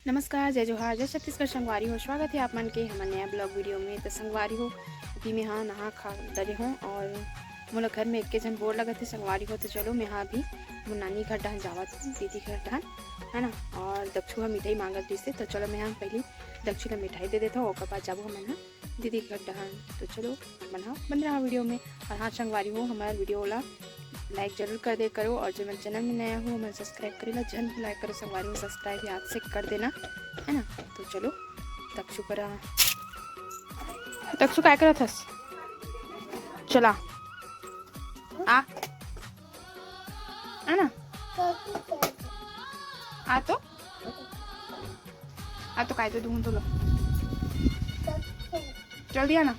नमस्कार, जय जोहार, जय छत्तीसगढ़ संगवारी हो। स्वागत है आप मन के हमर नया ब्लॉग वीडियो में। तो संगवारी हो अभी मैं हाँ नहा खा डरे हूँ और मोला घर में एक जन बोर लगत है संगवारी हो। तो चलो मैं हाँ भी मोर नानी घर डहन जावत हूँ, दीदी घर डहन, है ना। और दक्षु मिठाई मांगत दिसे, तो चलो मैं हाँ पहले दक्षु ला मिठाई दे देता हूँ, ओकर बाद जाबो हम हाँ दीदी घर डहन। तो चलो मन हाँ बन रहा वीडियो में। और हाँ संगवारी हो हमारे वीडियो ला लाइक जरूर कर दे करो, और जो मेरे चैनल में नया हो मैं सब्सक्राइब करेला जन लाइक करो संगवारी में, सब्सक्राइब याद से कर देना, है ना। तो चलो दक्षु करा, दक्षु काय करत हस, चला आ है ना, आ तो काय तो दूँ तुला, चल दिया ना।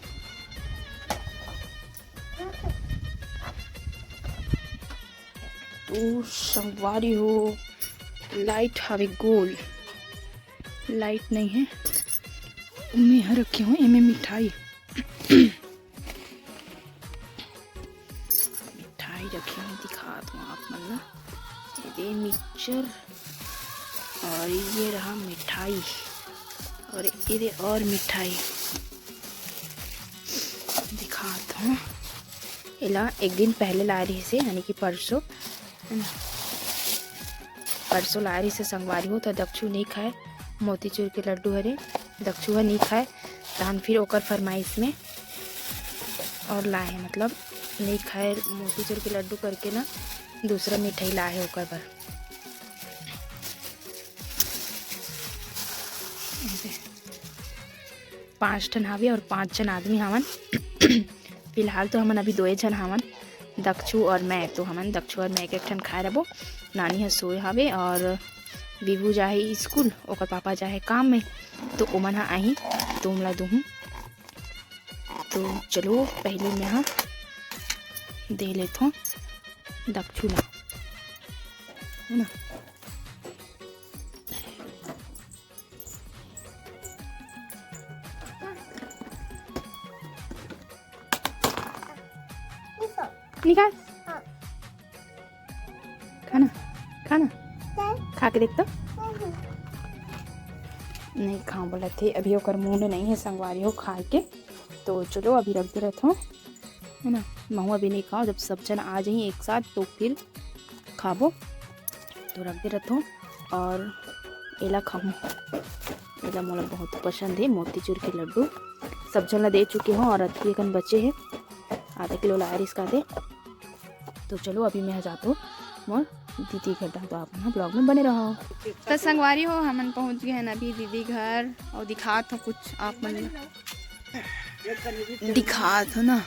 तो संगवारी हो लाइट हवे गोल, लाइट नहीं है मैं यहाँ रखी हूँ इनमें मिठाई मिठाई रखी हूँ, दिखा दूँ आप मन ला। ये मिक्सचर और ये रहा मिठाई और ये और मिठाई दिखा दूँ। इला एक दिन पहले ला रही से, यानी कि परसों, है ना, परसों ला रही से संगवारी हो। तो दक्षु नहीं खाए मोतीचूर के लड्डू, हरे दक्षु नहीं खाए, तहन फिर ओकर फरमाइश में और लाए, मतलब नहीं खाए मोतीचूर के लड्डू करके ना दूसरा मिठाई लाए ओकर पर। 5 ठन हावे और 5 जन आदमी हवन फिलहाल तो हमन अभी 2 जन हवन, दक्षु और मैं। तो हमन दक्षु और मैं एक ठन खाए रहो। नानी ह सोए हावे और विभू जाए स्कूल, ओकर पापा जाए काम में, तो ओमन हा आही तो हमला दूँ। तो चलो पहले मैं हाँ दे लेता हूँ दक्षु ला, है ना। निकाल खाना, खाना खा के देखता, नहीं खाओ बोला थे, अभी ओकर मुंड नहीं है संगवारी हो खाए के। तो चलो अभी रख दे रहता हूँ, है ना। महू अभी नहीं खाओ, जब सब जन आ जाए एक साथ तो फिर खाबो। तो रख दे रहता हूँ और एला खाऊँ, एला मोला बहुत पसंद है मोतीचूर के लड्डू। सब जन ला दे चुके हूँ और अति कन बचे हैं, आधा किलो लाया इसका दे। तो चलो अभी मैं जाता हूँ मोर दीदी घर, तो आप ना ब्लॉग में बने रहो। तो संगवारी हो हमन पहुँच गए हैं अभी दीदी घर, और दिखा था कुछ आप मन दिखा था ना,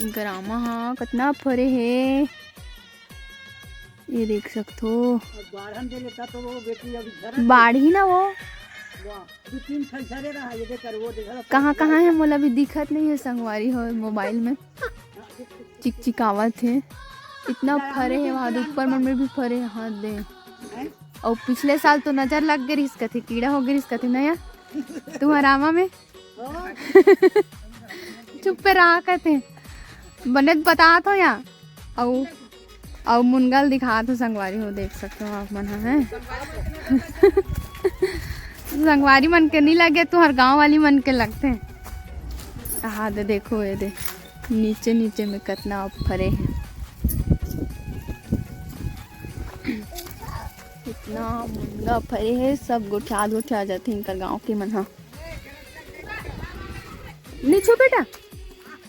ग्रामा हाँ कितना फरे है ये देख सकते हो। बाढ़ी ना वो कहाँ कहाँ है मोला भी दिखत नहीं है संगवारी हो, मोबाइल में चिकचिकावत है, इतना फरे है वहाँ ऊपर मन में भी फरे हाथ दे। और पिछले साल तो नजर लग गई इसका थे, कीड़ा हो गई इसका थे नया तुम्हारा में चुप पे रहा कहते बने बता तो यहाँ और मुनगल दिखा तो संगवारी हो, देख सकते हो आप मन है संगवारी मन के नहीं लगे तो हर गांव वाली मन के लगते हैं। हाँ दे देखो, ये दे नीचे नीचे में कितना फरे हैं, इतना मुनगा फरे है, सब गोठा जाते इनका गांव के मन। हाँ नीचो बेटा,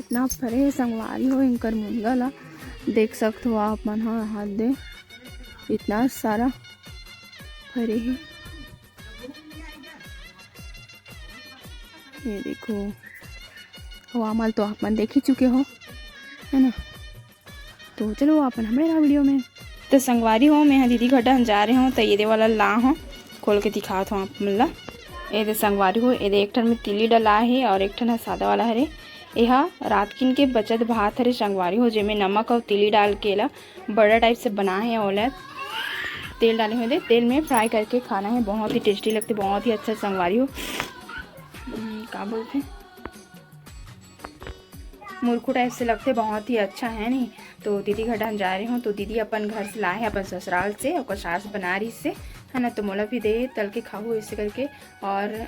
इतना फरे है संगवारी हो इनकर मुनगा ला, देख सकते हो आप मन। हाँ हाथ दे इतना सारा फरे है, ये देखो हवा माल तो आप मन देख ही चुके हो, है ना। तो चलो अपन हमारे वीडियो में। तो संगवारी हो मैं दीदी घर जा रहे हूँ, तो ये वाला ला हूँ खोल के दिखा था आप मन ला। ये संगवारी हो ये एक ठन में तिली डला है और एक ठन है सादा वाला हरे। यह रात किन के बचत भात हरे संगवारी हो, जिसमें नमक और तिली डाल के ला बड़ा टाइप से बना है, और तेल डाले हुए तेल में फ्राई करके खाना है, बहुत ही टेस्टी लगती, बहुत ही अच्छा संगवारी हो। क्या बोलते हैं, मुरखू टाइप से लगते, बहुत ही अच्छा है नहीं। तो दीदी घर जा रही हूँ, तो दीदी अपन घर से लाए हैं अपन ससुराल से, और सास बना रही से है ना। तो मोला भी दे तल के खाओ ऐसे करके। और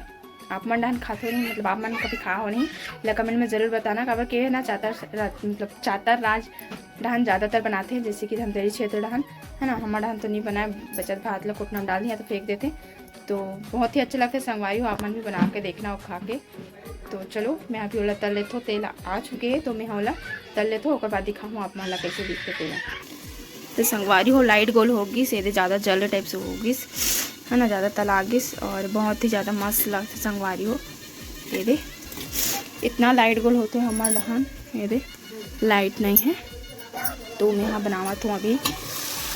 आप मन डहन खाते नहीं, मतलब आप मन कभी खा हो नहीं, ला कमेंट में ज़रूर बताना। काबर के ना मतलब चातर राज डहन ज़्यादातर बनाते हैं, जैसे कि धमतरी क्षेत्र डहन, है ना। हमारा डहन तो नहीं बनाए, बचत भात ला कोटना में डाल दिया तो फेंक देते। तो बहुत ही अच्छे लगते हैं संगवारी हो, आप मन भी बना के देखना और खा के। तो चलो मैं अभी ओला तल लेते हो, तेल आ चुके हैं तो मैं ओला तल लेते हो, बाद दिखाऊँ आप मन ला कैसे दिखते तेल। तो संगवारी हो लाइट गोल होगी, सीधे ज़्यादा जल टाइप से होगी, है ना, ज़्यादा तला गिस और बहुत ही ज़्यादा मस्त लगते संगवारी हो। ये दे इतना लाइट गोल होते हैं हमारे डहान, ये दे लाइट नहीं है। तो मैं यहाँ बनावत हूँ अभी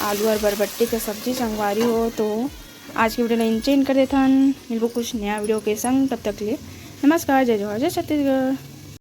आलू और बरबट्टी का सब्जी संगवारी हो। तो आज की वीडियो लाइन चेंज कर देता, मिलबो कुछ नया वीडियो के संग, तब तक लिए नमस्कार, जय जवाहर, जय छत्तीसगढ़।